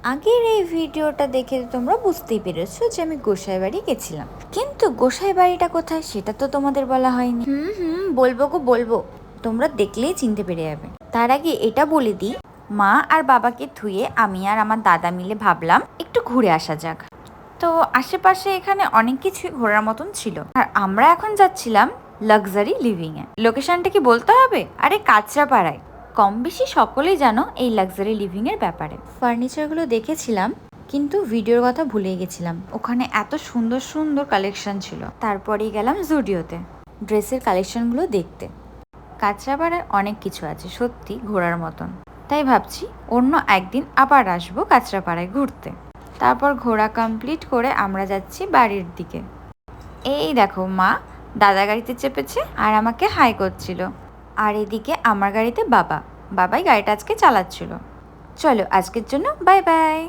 আগের এই ভিডিওটা দেখে তোমরা বুঝতেই পেরেছো যে আমি গোসাই বাড়ি গেছিলাম, কিন্তু গোসাই বাড়িটা কোথায় সেটা তো তোমাদের বলা হয়নি। বলবো গো বলবো, তোমরা দেখলেই চিনতে পেরে যাবে। তার আগে এটা বলে দিই, মা আর বাবাকে থুয়ে আমি আর আমার দাদা মিলে ভাবলাম একটু ঘুরে আসা যাক। তো আশেপাশে এখানে অনেক কিছুই ঘোরার মতন ছিল, আর আমরা এখন যাচ্ছিলাম লাক্সারি লিভিং এ। লোকেশনটা কি বলতে হবে? আরে কাঁচরাপাড়ায়। কম বেশি সকলেই জানো এই লাক্সারি লিভিং এর ব্যাপারে। ফার্নিচারগুলো দেখেছিলাম, কিন্তু ভিডিওর কথা ভুলে গেছিলাম। ওখানে এত সুন্দর সুন্দর কালেকশন ছিল। তারপরেই গেলাম জুডিওতে ড্রেসের কালেকশনগুলো দেখতে। কাঁচরাপাড়ায় অনেক কিছু আছে সত্যি ঘোরার মতন, তাই ভাবছি অন্য একদিন আবার আসবো কাঁচরাপাড়ায় ঘুরতে। তারপর ঘোরা কমপ্লিট করে আমরা যাচ্ছি বাড়ির দিকে। এই দেখো মা দাদা গাড়িতে চেপেছে আর আমাকে হাই করছিল, আর এদিকে আমার গাড়িতে বাবাই গাড়িটা আজকে চালাচ্ছিল। চলো আজকের জন্য বাই বাই।